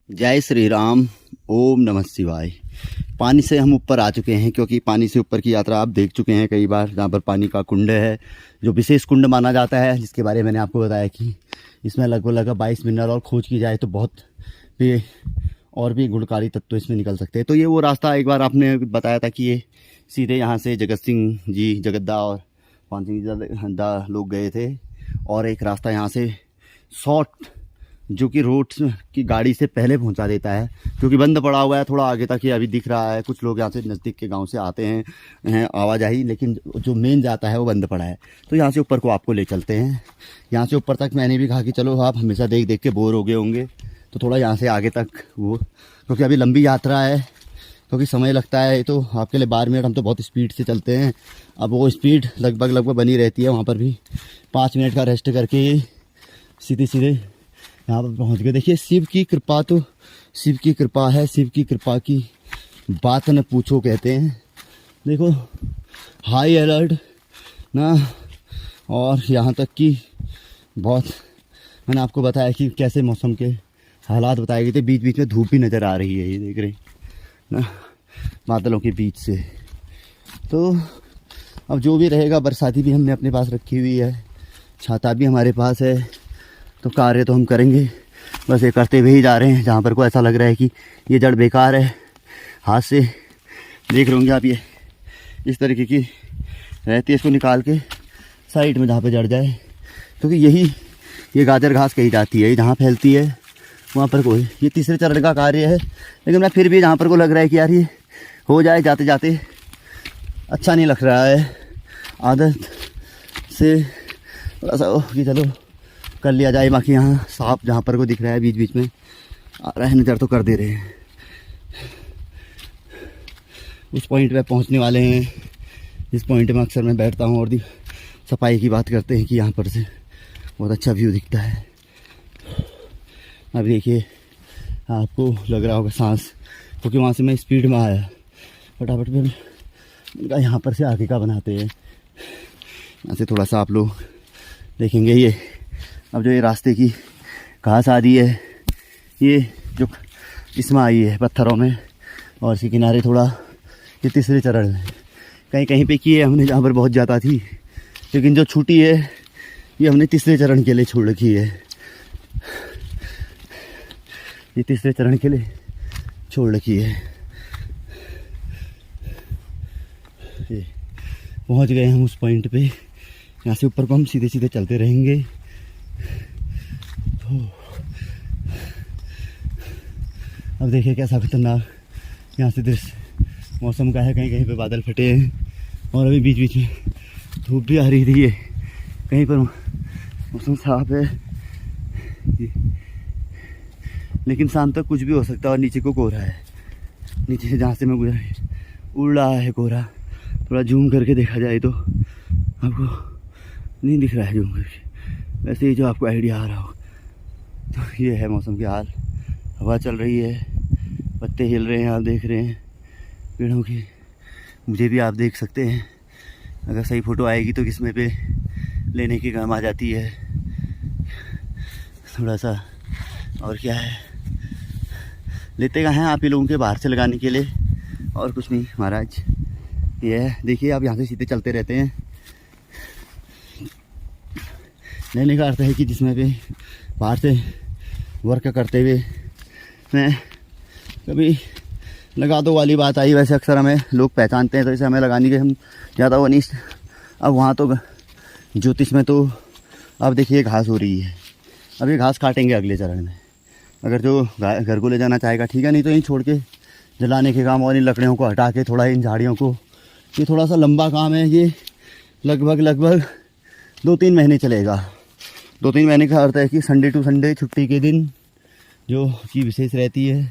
जय श्री राम। ओम नमः शिवाय। पानी से हम ऊपर आ चुके हैं, क्योंकि पानी से ऊपर की यात्रा आप देख चुके हैं कई बार, जहाँ पर पानी का कुंड है, जो विशेष कुंड माना जाता है, जिसके बारे में मैंने आपको बताया कि इसमें लगभग 22 मिनरल और खोज की जाए तो बहुत भी और भी गुणकारी तत्व इसमें निकल सकते हैं। तो ये वो रास्ता एक बार आपने बताया था कि ये सीधे यहाँ से जगत सिंह जी जगद्दा और पान सिंह जगद्दा लोग गए थे, और एक रास्ता यहाँ से शॉर्ट जो कि रोड की गाड़ी से पहले पहुंचा देता है, क्योंकि बंद पड़ा हुआ है थोड़ा आगे तक ही अभी दिख रहा है। कुछ लोग यहाँ से नज़दीक के गांव से आते हैं आवाजाही, लेकिन जो मेन जाता है वो बंद पड़ा है। तो यहाँ से ऊपर को आपको ले चलते हैं। यहाँ से ऊपर तक मैंने भी कहा कि चलो आप हमेशा देख देख के बोर हो गए होंगे, तो थोड़ा यहाँ से आगे तक वो, क्योंकि अभी लंबी यात्रा है, क्योंकि समय लगता है। तो आपके लिए 12 मिनट हम तो बहुत स्पीड से चलते हैं। अब वो स्पीड लगभग बनी रहती है। वहाँ पर भी 5 मिनट का रेस्ट करके सीधे यहाँ पर पहुँच गए। देखिए शिव की कृपा तो शिव की कृपा है, शिव की कृपा की बात न पूछो कहते हैं। देखो हाई अलर्ट ना, और यहाँ तक कि बहुत मैंने आपको बताया कि कैसे मौसम के हालात बताए गए थे। बीच बीच में धूप भी नज़र आ रही है, ये देख रहे हैं ना, बादलों के बीच से। तो अब जो भी रहेगा, बरसाती भी हमने अपने पास रखी हुई है, छाता भी हमारे पास है। तो कार्य तो हम करेंगे, बस ये करते हुए ही जा रहे हैं। जहाँ पर को ऐसा लग रहा है कि ये जड़ बेकार है, हाथ से देख रहे होंगे आप, ये इस तरीके की रहती है, इसको निकाल के साइड में जहाँ पे जड़ जाए, क्योंकि ये गाजर घास कही जाती है, जहाँ फैलती है वहाँ पर कोई, ये तीसरे चरण का कार्य है। लेकिन मैं फिर भी जहाँ पर को लग रहा है कि यार ये हो जाए, जाते जाते अच्छा नहीं लग रहा है, आदत से थोड़ा सा कि चलो कर लिया जाए। बाकी यहाँ सांप जहाँ पर को दिख रहा है बीच बीच में आ रहा है, नज़र तो कर दे रहे हैं। उस पॉइंट पे पहुँचने वाले हैं, इस पॉइंट में अक्सर मैं बैठता हूँ और सफाई की बात करते हैं कि यहाँ पर से बहुत अच्छा व्यू दिखता है। अब देखिए आपको लग रहा होगा सांस, क्योंकि वहाँ से मैं स्पीड में आया, फटाफट में उनका यहाँ पर से आगे का बनाते हैं। यहाँ से थोड़ा सा आप लोग देखेंगे, ये अब जो ये रास्ते की घास आ रही है, ये जो इसमें आई है पत्थरों में, और इसके किनारे थोड़ा ये तीसरे चरण में कहीं कहीं पे की है हमने, जहाँ पर बहुत ज़्यादा थी। लेकिन जो छूटी है ये हमने तीसरे चरण के लिए छोड़ रखी है, ये तीसरे चरण के लिए छोड़ रखी है। ये पहुँच गए हम उस पॉइंट पे। यहाँ से ऊपर को हम सीधे सीधे चलते रहेंगे। तो अब देखिए कैसा खतरनाक यहाँ से दृश्य मौसम का है। कहीं कहीं पे बादल फटे हैं, और अभी बीच बीच में धूप भी आ रही थी। है कहीं पर मौसम साफ है, लेकिन शाम तक कुछ भी हो सकता है। और नीचे को कोहरा है, नीचे से जहाँ से मैं गुजरा उड़ रहा है कोहरा। थोड़ा जूम करके देखा जाए तो आपको नहीं दिख रहा है जूम करके, वैसे ही जो आपको आइडिया आ रहा हो। तो ये है मौसम के हाल। हवा चल रही है, पत्ते हिल रहे हैं, आप देख रहे हैं पेड़ों की। मुझे भी आप देख सकते हैं, अगर सही फ़ोटो आएगी तो किस्में पे लेने के काम आ जाती है थोड़ा सा। और क्या है, लेते कहाँ हैं आप ही लोगों के बाहर से लगाने के लिए, और कुछ नहीं महाराज। ये है देखिए, आप यहाँ से सीधे चलते रहते हैं। लेने का अर्थ है कि जिसमें पे बाहर से वर्क करते हुए मैं कभी लगा दो वाली बात आई। वैसे अक्सर हमें लोग पहचानते हैं, तो इसे हमें लगाने के हम ज़्यादा वो नहीं। अब वहाँ तो ज्योतिष में तो अब देखिए घास हो रही है, अब ये घास काटेंगे अगले चरण में। अगर जो घर को ले जाना चाहेगा ठीक है, नहीं तो यहीं छोड़ के जलाने के काम, और इन लकड़ियों को हटा के थोड़ा इन झाड़ियों को, ये थोड़ा सा लंबा काम है। ये लगभग 2-3 महीने चलेगा। 2-3 महीने का अर्थ है कि संडे टू संडे छुट्टी के दिन जो की विशेष रहती है,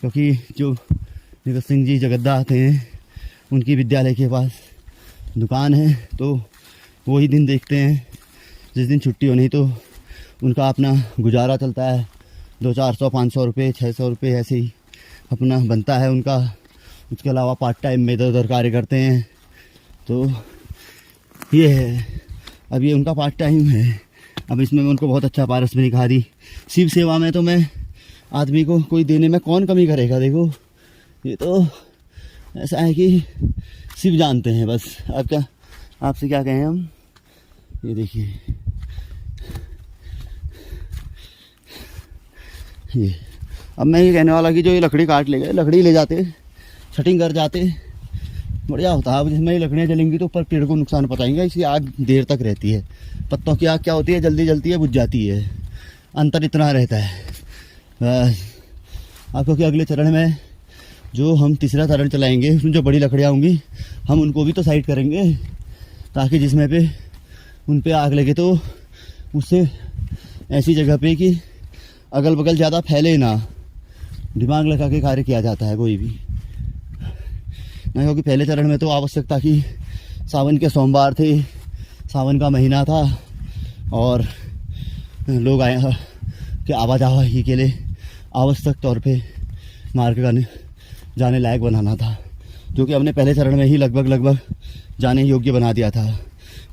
क्योंकि जो जगत सिंह जी जगद्दा आते हैं उनकी विद्यालय के पास दुकान है, तो वही दिन देखते हैं जिस दिन छुट्टी हो। नहीं तो उनका अपना गुजारा चलता है, 200-400-500 रुपये 600 रुपये ऐसे ही अपना बनता है उनका। उसके अलावा पार्ट टाइम में इधर उधर कार्य करते हैं। तो ये है, अब ये उनका पार्ट टाइम है। अब इसमें मैं उनको बहुत अच्छा पारस में दिखा दी। शिव सेवा में तो मैं आदमी को कोई देने में कौन कमी करेगा। देखो ये तो ऐसा है कि सिर्फ जानते हैं बस। अब क्या आपसे क्या कहें हम। ये देखिए ये, अब मैं ये कहने वाला कि जो ये लकड़ी काट ले गए, लकड़ी ले जाते, छटिंग कर जाते, बढ़िया होता। अब जिसमें ये लकड़ियाँ जलेंगी तो ऊपर पेड़ को नुकसान पहुँचाएंगे। इसकी आग देर तक रहती है। पत्तों की आग क्या होती है, जल्दी जलती है, बुझ जाती है। अंतर इतना रहता है बस। आपको कि अगले चरण में जो हम तीसरा चरण चलाएंगे उसमें जो बड़ी लकड़ियाँ होंगी हम उनको भी तो साइड करेंगे, ताकि जिसमें पे उन पे आग लगे तो उससे ऐसी जगह पे कि अगल बगल ज़्यादा फैले ना। दिमाग लगा के कार्य किया जाता है कोई भी ना, क्योंकि पहले चरण में तो आवश्यकता कि सावन के सोमवार थे, सावन का महीना था और लोग आए कि आवाजाही के लिए आवश्यक तौर पे मार्ग का जाने लायक बनाना था, जो कि हमने पहले चरण में ही लगभग जाने योग्य बना दिया था।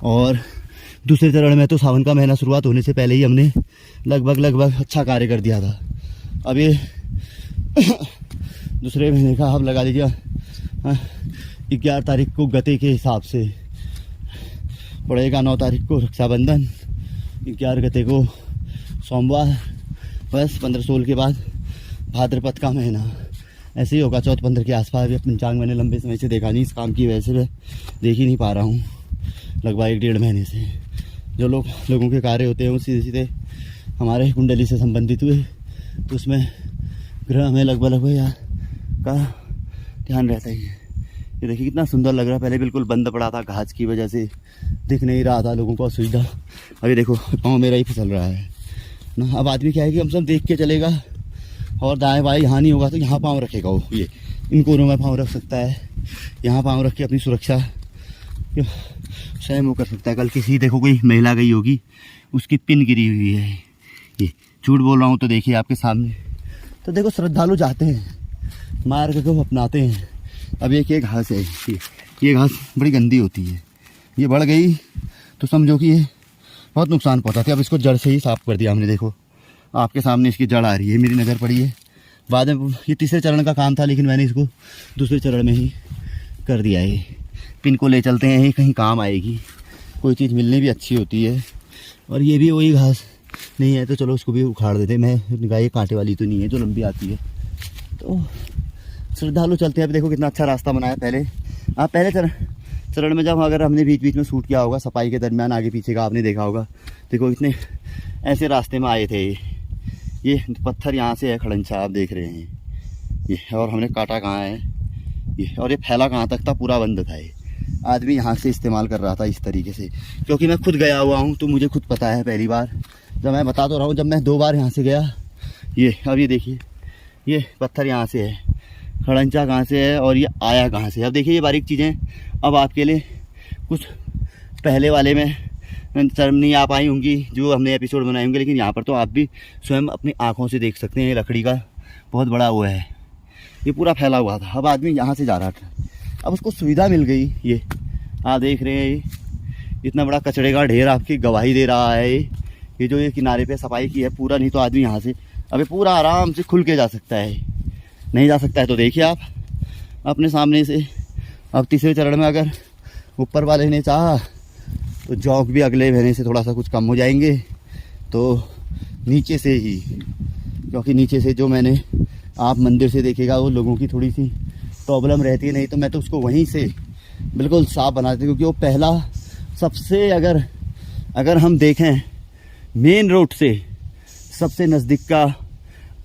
और दूसरे चरण में तो सावन का महीना शुरुआत होने से पहले ही हमने लगभग अच्छा कार्य कर दिया था। अब ये दूसरे महीने का आप लगा लीजिए 11 तारीख को गते के हिसाब से पड़ेगा, 9 तारीख को रक्षाबंधन, 11 गते को सोमवार, बस 15-16 के बाद भाद्रपद का महीना ऐसे ही होगा। 14-15 के आसपास भी पंचांग मैंने लंबे समय से देखा नहीं, इस काम की वजह से मैं देख ही नहीं पा रहा हूँ लगभग 1-1.5 महीने से। जो लोगों के कार्य होते हैं वो सीधे सीधे हमारे कुंडली से संबंधित हुए, तो उसमें ग्रह में लगभग यार का ध्यान रहता ही है। ये देखिए कितना सुंदर लग रहा है। पहले बिल्कुल बंद पड़ा था, घास की वजह से दिख नहीं रहा था लोगों को असुविधा। अभी देखो पाँव मेरा ही फिसल रहा है ना। अब आदमी क्या है कि हम सब देख के चलेगा और दाएं बाएं यहाँ नहीं होगा तो यहाँ पाँव रखेगा वो, ये इन कोनों में पाँव रख सकता है, यहाँ पाँव रख के अपनी सुरक्षा स्वयं वो कर सकता है। कल किसी देखो कोई महिला गई होगी, उसकी पिन गिरी हुई है, ये झूठ बोल रहा हूँ तो देखिए आपके सामने। तो देखो श्रद्धालु जाते हैं, मार्ग को अपनाते हैं। अब एक घास है, ये घास बड़ी गंदी होती है, ये बढ़ गई तो समझो कि ये बहुत नुकसान पहुँचाती है। अब इसको जड़ से ही साफ़ कर दिया हमने। देखो आपके सामने इसकी जड़ आ रही है, मेरी नज़र पड़ी है। बाद में ये तीसरे चरण का काम था, लेकिन मैंने इसको दूसरे चरण में ही कर दिया है। पिन को ले चलते हैं, ये कहीं काम आएगी, कोई चीज़ मिलनी भी अच्छी होती है। और ये भी वही घास नहीं है तो चलो उसको भी उखाड़ देते। मैं गाय कांटे वाली तो नहीं है जो लंबी आती है। तो श्रद्धालु चलते हैं। अब देखो कितना अच्छा रास्ता बनाया। पहले चरण में जब अगर हमने बीच में शूट किया होगा सफाई के दरमियान, आगे पीछे का आपने देखा होगा। देखो इतने ऐसे रास्ते में आए थे। ये पत्थर यहाँ से है, खड़ंचा आप देख रहे हैं ये, और हमने काटा कहाँ है ये, और ये फैला कहाँ तक था, पूरा बंद था। ये आदमी यहाँ से इस्तेमाल कर रहा था इस तरीके से, क्योंकि मैं खुद गया हुआ हूँ तो मुझे खुद पता है। पहली बार जब मैं बता तो रहा हूँ, जब मैं 2 बार यहाँ से गया। ये अब ये देखिए, ये पत्थर यहाँ से है, खड़ंचा कहाँ से है और ये आया कहाँ से। अब देखिए ये बारीक चीज़ें अब आपके लिए कुछ पहले वाले में शर्म नहीं आ पाई होंगी जो हमने एपिसोड बनाए होंगे, लेकिन यहाँ पर तो आप भी स्वयं अपनी आँखों से देख सकते हैं। ये लकड़ी का बहुत बड़ा वो है, ये पूरा फैला हुआ था। अब आदमी यहाँ से जा रहा था, अब उसको सुविधा मिल गई। ये आप देख रहे हैं, ये इतना बड़ा कचड़े का ढेर आपकी गवाही दे रहा है। ये जो ये किनारे पे सफाई की है पूरा, नहीं तो आदमी यहाँ से अभी पूरा आराम से खुल के जा सकता है। नहीं जा सकता है तो देखिए आप अपने सामने से। अब तीसरे चरण में अगर ऊपर वाले ने चाहा तो जौक भी अगले महीने से थोड़ा सा कुछ कम हो जाएंगे। तो नीचे से ही, क्योंकि नीचे से जो मैंने आप मंदिर से देखेगा वो लोगों की थोड़ी सी प्रॉब्लम रहती है, नहीं तो मैं तो उसको वहीं से बिल्कुल साफ बना देती, क्योंकि वो पहला सबसे अगर हम देखें मेन रोड से सबसे नज़दीक का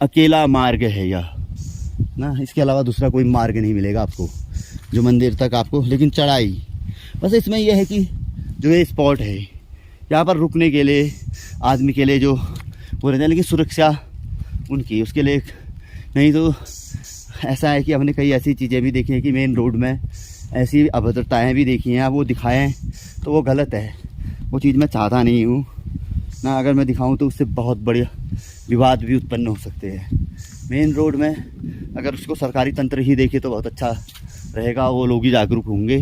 अकेला मार्ग है यह ना। इसके अलावा दूसरा कोई मार्ग नहीं मिलेगा आपको जो मंदिर तक आपको। लेकिन चढ़ाई बस इसमें यह है कि जो ये स्पॉट है यहाँ पर रुकने के लिए आदमी के लिए जो वो रहते हैं, लेकिन सुरक्षा उनकी उसके लिए नहीं। तो ऐसा है कि हमने कई ऐसी चीज़ें भी देखी हैं कि मेन रोड में ऐसी अभद्रताएँ भी देखी हैं। अब वो दिखाएँ तो वो गलत है, वो चीज़ मैं चाहता नहीं हूँ ना। अगर मैं दिखाऊं तो उससे बहुत बड़े विवाद भी उत्पन्न हो सकते हैं। मेन रोड में अगर उसको सरकारी तंत्र ही देखे तो बहुत अच्छा रहेगा, वो लोग ही जागरूक होंगे।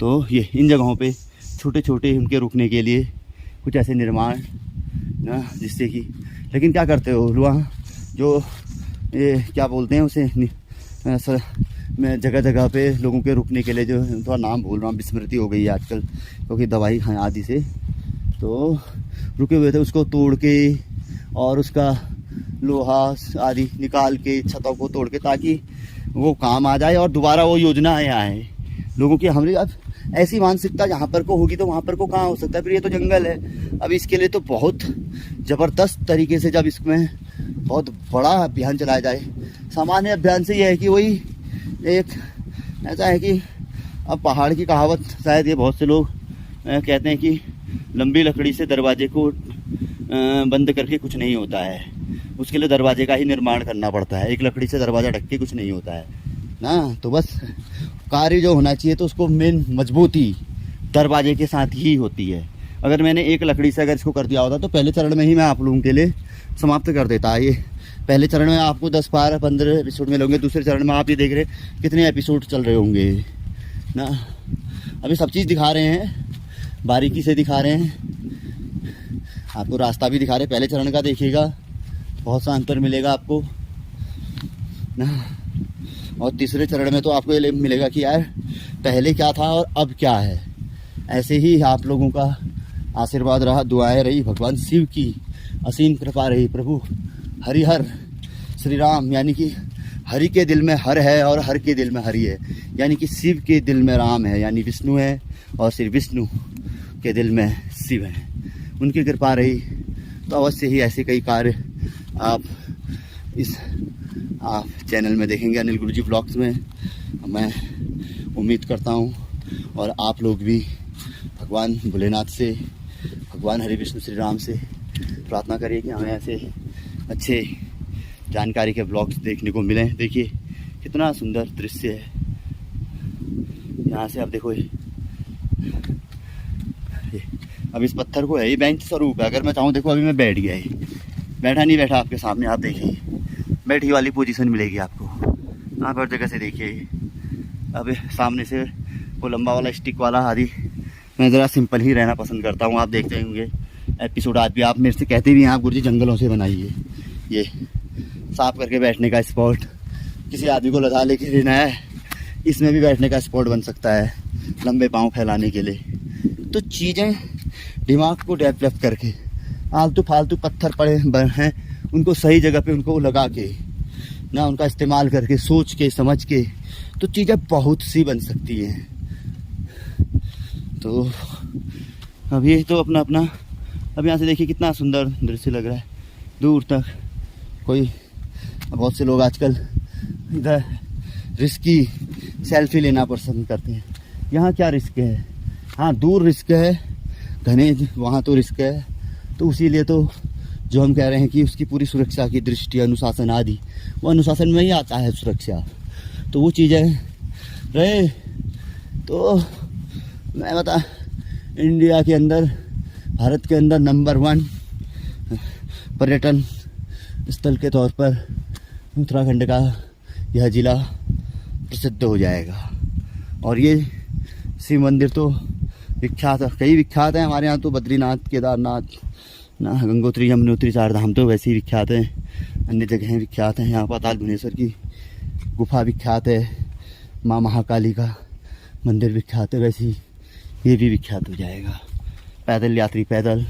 तो ये इन जगहों पे छोटे छोटे उनके रुकने के लिए कुछ ऐसे निर्माण ना, जिससे कि, लेकिन क्या करते हो वहाँ जो ये क्या बोलते हैं उसे, मैं जगह जगह पे लोगों के रुकने के लिए, जो थोड़ा नाम भूल रहा हूँ, विस्मृति हो गई है आजकल क्योंकि दवाई खाएं आदि से, तो रुके हुए थे, उसको तोड़ के और उसका लोहा आदि निकाल के छतों को तोड़ के, ताकि वो काम आ जाए और दोबारा वो योजनाएँ आए लोगों की। हमने अब ऐसी मानसिकता जहाँ पर को होगी तो वहाँ पर को कहाँ हो सकता है, फिर ये तो जंगल है। अब इसके लिए तो बहुत ज़बरदस्त तरीके से जब इसमें बहुत बड़ा अभियान चलाया जाए। सामान्य अभियान से ये है कि वही एक ऐसा है कि अब पहाड़ की कहावत शायद ये बहुत से लोग कहते हैं कि लंबी लकड़ी से दरवाजे को बंद करके कुछ नहीं होता है, उसके लिए दरवाजे का ही निर्माण करना पड़ता है। एक लकड़ी से दरवाज़ा ढक के कुछ नहीं होता है ना। तो बस कार्य जो होना चाहिए तो उसको मेन मजबूती दरवाजे के साथ ही होती है। अगर मैंने एक लकड़ी से अगर इसको कर दिया होता तो पहले चरण में ही मैं आप लोगों के लिए समाप्त कर देता। ये पहले चरण में आपको 10, 12, 15 एपिसोड मिलेंगे, दूसरे चरण में आप ये देख रहे कितने एपिसोड चल रहे होंगे ना। अभी सब चीज़ दिखा रहे हैं, बारीकी से दिखा रहे हैं, आपको रास्ता भी दिखा रहे हैं। पहले चरण का देखिएगा, बहुत सा अंतर मिलेगा आपको ना। और तीसरे चरण में तो आपको ये मिलेगा कि यार पहले क्या था और अब क्या है। ऐसे ही आप लोगों का आशीर्वाद रहा, दुआएं रही, भगवान शिव की असीम कृपा रही, प्रभु हरिहर श्री राम, यानी कि हरि के दिल में हर है और हर के दिल में हरि है, यानी कि शिव के दिल में राम है, यानी विष्णु है, और श्री विष्णु के दिल में शिव है। उनकी कृपा रही तो अवश्य ही ऐसे कई कार्य आप इस चैनल में देखेंगे, अनिल गुरुजी ब्लॉग्स में। मैं उम्मीद करता हूँ और आप लोग भी भगवान भोलेनाथ से, भगवान हरि विष्णु श्री राम से प्रार्थना करिए कि हमें ऐसे अच्छे जानकारी के ब्लॉग्स देखने को मिलें। देखिए कितना सुंदर दृश्य है यहाँ से। आप देखो ये अब इस पत्थर को है, ये बेंच स्वरूप है। अगर मैं चाहूँ, देखो अभी मैं बैठ गया, ये बैठा नहीं बैठा आपके सामने, आप देखिए बैठी वाली पोजीशन मिलेगी आपको। आप हर जगह से देखिए। अब सामने से वो लंबा वाला स्टिक वाला आदि, मैं ज़रा सिंपल ही रहना पसंद करता हूँ। आप देखते होंगे एपिसोड आज भी आप मेरे से कहते भी हैं, आप गुरुजी जंगलों से बनाइए। ये साफ करके बैठने का स्पॉट, किसी आदमी को लगा लेके रहना है, इसमें भी बैठने का स्पॉट बन सकता है लंबे पाँव फैलाने के लिए। तो चीज़ें दिमाग को डेवलप करके, आलतू फालतू पत्थर पड़े हैं उनको सही जगह पे उनको लगा के ना, उनका इस्तेमाल करके, सोच के समझ के, तो चीज़ें बहुत सी बन सकती हैं। तो अब ये तो अपना अपना, अब यहाँ से देखिए कितना सुंदर दृश्य लग रहा है दूर तक। कोई बहुत से लोग आजकल इधर रिस्की सेल्फी लेना पसंद करते हैं। यहाँ क्या रिस्क है? हाँ दूर रिस्क है, घने वहाँ तो रिस्क है। तो उसीलिए तो जो हम कह रहे हैं कि उसकी पूरी सुरक्षा की दृष्टि, अनुशासन आदि, वो अनुशासन में ही आता है सुरक्षा। तो वो चीज़ें रहे तो मैं बता, इंडिया के अंदर, भारत के अंदर नंबर 1 पर्यटन स्थल के तौर पर उत्तराखंड का यह ज़िला प्रसिद्ध हो जाएगा। और ये शिव मंदिर तो विख्यात, कई विख्यात हैं हमारे यहाँ तो, बद्रीनाथ, केदारनाथ ना, गंगोत्री, यमुनोत्री, 4 धाम तो वैसे ही विख्यात हैं। अन्य जगहें विख्यात हैं। यहाँ पाताल भुवनेश्वर की गुफा विख्यात है, माँ महाकाली का मंदिर विख्यात है, वैसे ही ये भी विख्यात हो जाएगा। पैदल यात्री पैदल,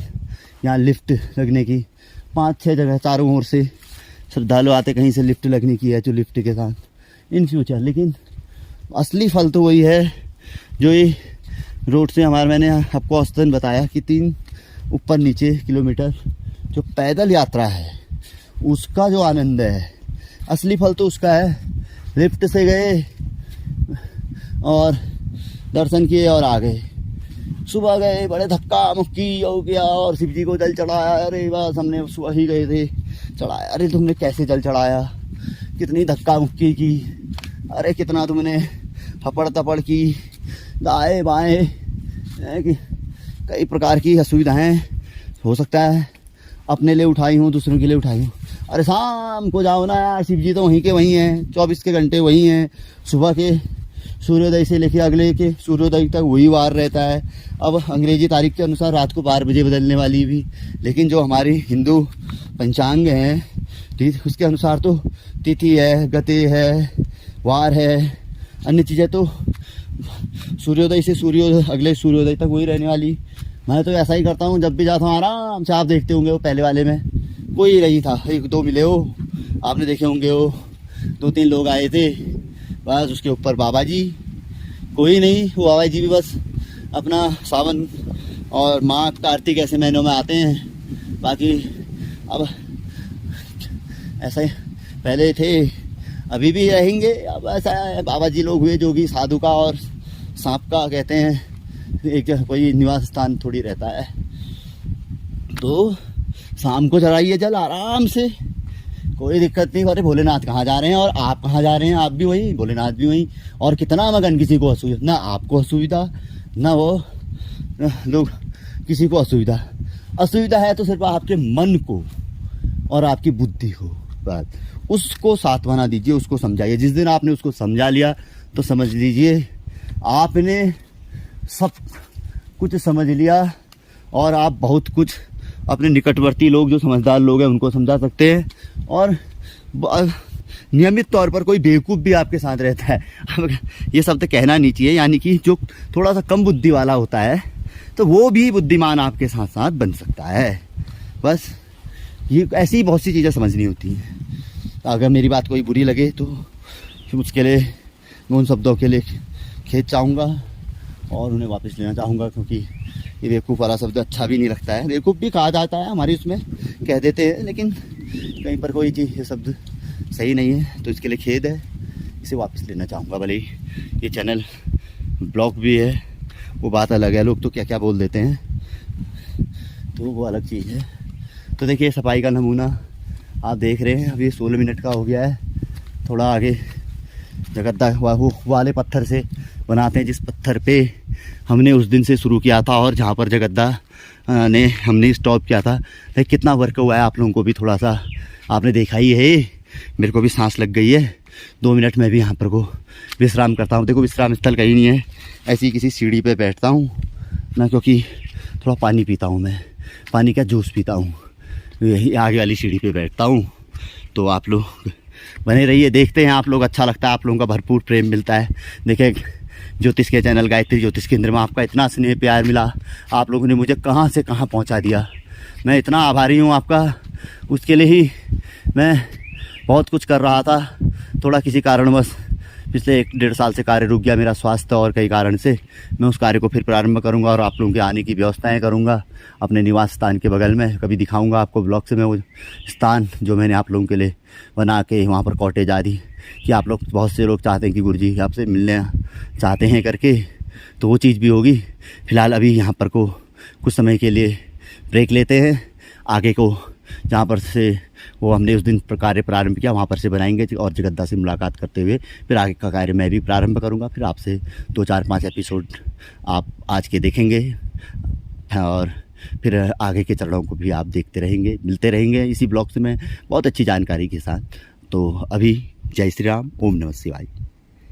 यहाँ लिफ्ट लगने की 5-6 जगह चारों ओर से श्रद्धालु आते, कहीं से लिफ्ट लगने की है, जो लिफ्ट के साथ इन फ्यूचर। लेकिन असली फल तो वही है जो ये रोड से हमारा, मैंने आपको औसतन बताया कि 3 ऊपर नीचे किलोमीटर जो पैदल यात्रा है उसका जो आनंद है, असली फल तो उसका है। लिफ्ट से गए और दर्शन किए और आ गए, सुबह गए, बड़े धक्का मुक्की हो गया और शिव जी को जल चढ़ाया। अरे बस हमने सुबह ही गए थे, चढ़ाया। अरे तुमने कैसे जल चढ़ाया, कितनी धक्का मुक्की की, अरे कितना तुमने हपड़ तपड़ की, दाएँ बाएँ, कई प्रकार की असुविधाएं हो सकता है अपने लिए उठाई हूँ, दूसरों के लिए उठाई हूँ। अरे शाम को जाओ ना यार, शिव जी तो वहीं के वहीं हैं, 24 के घंटे वहीं हैं। सुबह के सूर्योदय से लेकर अगले के सूर्योदय तक वही वार रहता है। अब अंग्रेजी तारीख के अनुसार रात को 12 बजे बदलने वाली भी, लेकिन जो हमारी हिंदू पंचांग है ठीक उसके अनुसार तो तिथि है, गति है, वार है, अन्य चीज़ें तो सूर्योदय से अगले सूर्योदय तक वही रहने वाली। मैं तो ऐसा ही करता हूँ, जब भी जाता हूँ आराम से। आप देखते होंगे वो पहले वाले में कोई नहीं था, 1-2 मिले हो, आपने देखे होंगे वो 2-3 लोग आए थे बस। उसके ऊपर बाबा जी कोई नहीं, वो बाबा जी भी बस अपना सावन और माघ कार्तिक ऐसे महीनों में आते हैं। बाकी अब ऐसा ही पहले थे, अभी भी रहेंगे। अब ऐसा है, बाबा जी लोग हुए जोगी, साधु का और सांप का कहते हैं, एक कोई निवास स्थान थोड़ी रहता है। तो शाम को चढ़ाइए जल आराम से, कोई दिक्कत नहीं। अरे भोलेनाथ कहाँ जा रहे हैं और आप कहाँ जा रहे हैं? आप भी वहीं, भोलेनाथ भी वहीं। और कितना मगन, किसी को असुविधा ना, आपको असुविधा ना वो लोग किसी को असुविधा है तो सिर्फ आपके मन को और आपकी बुद्धि को। बात उसको सांत्वना दीजिए, उसको समझाइए। जिस दिन आपने उसको समझा लिया तो समझ लीजिए आपने सब कुछ समझ लिया। और आप बहुत कुछ अपने निकटवर्ती लोग जो समझदार लोग हैं उनको समझा सकते हैं। और नियमित तौर पर कोई बेवकूफ़ भी आपके साथ रहता है, अब ये शब्द कहना नहीं चाहिए, यानी कि जो थोड़ा सा कम बुद्धि वाला होता है तो वो भी बुद्धिमान आपके साथ साथ बन सकता है। बस ये ऐसी बहुत सी चीज़ें समझनी होती हैं। अगर मेरी बात कोई बुरी लगे तो उसके लिए मैं उन शब्दों के लिए खेद चाहूँगा और उन्हें वापस लेना चाहूँगा, क्योंकि ये बेवकूफ़ वाला शब्द अच्छा भी नहीं लगता है। बेवकूफ़ भी कहा जाता है, हमारे उसमें कह देते हैं, लेकिन कहीं पर कोई चीज़ ये शब्द सही नहीं है तो इसके लिए खेद है, इसे वापस लेना चाहूँगा। भले ही ये चैनल ब्लॉग भी है, वो बात अलग है, लोग तो क्या क्या बोल देते हैं, तो वो अलग चीज़ है। तो देखिए सफाई का नमूना आप देख रहे हैं, अब ये 16 मिनट का हो गया है। थोड़ा आगे जगद्दा वो वाले पत्थर से बनाते हैं जिस पत्थर पे हमने उस दिन से शुरू किया था और जहाँ पर जगद्दा ने हमने स्टॉप किया था। लेकिन कितना वर्क हुआ है आप लोगों को भी थोड़ा सा आपने देखा ही है। मेरे को भी सांस लग गई है, 2 मिनट में भी यहाँ पर को विश्राम करता हूँ। देखो विश्राम स्थल कहीं नहीं है, ऐसी किसी सीढ़ी पे बैठता हूँ ना, क्योंकि थोड़ा पानी पीता हूँ, मैं पानी का जूस पीता हूँ, यही आगे वाली सीढ़ी पे बैठता हूँ। तो आप लोग बने रहिए, देखते हैं आप लोग, अच्छा लगता है, आप लोगों का भरपूर प्रेम मिलता है। देखिए ज्योतिष के चैनल गायत्री ज्योतिष केंद्र में आपका इतना स्नेह प्यार मिला, आप लोगों ने मुझे कहाँ से कहाँ पहुँचा दिया। मैं इतना आभारी हूँ आपका, उसके लिए ही मैं बहुत कुछ कर रहा था। थोड़ा किसी कारणवश पिछले 1-1.5 साल से कार्य रुक गया मेरा, स्वास्थ्य और कई कारण से। मैं उस कार्य को फिर प्रारंभ करूंगा और आप लोगों के आने की व्यवस्थाएं करूंगा अपने निवास स्थान के बगल में। कभी दिखाऊंगा आपको ब्लॉग से मैं वो स्थान जो मैंने आप लोगों के लिए बना के, वहाँ पर कॉटेज आदि, कि आप लोग बहुत से लोग चाहते हैं कि गुरुजी आपसे मिलने चाहते हैं करके, तो वो चीज़ भी होगी। फ़िलहाल अभी यहाँ पर को कुछ समय के लिए ब्रेक लेते हैं, आगे को जहाँ पर से वो हमने उस दिन कार्य प्रारंभ किया वहाँ पर से बनाएंगे और जगद्दा से मुलाकात करते हुए फिर आगे का कार्य मैं भी प्रारंभ करूँगा। फिर आपसे 2, 4, 5 एपिसोड आप आज के देखेंगे और फिर आगे के चरणों को भी आप देखते रहेंगे, मिलते रहेंगे इसी ब्लॉग से मैं बहुत अच्छी जानकारी के साथ। तो अभी जय श्री राम, ओम नमः शिवाय।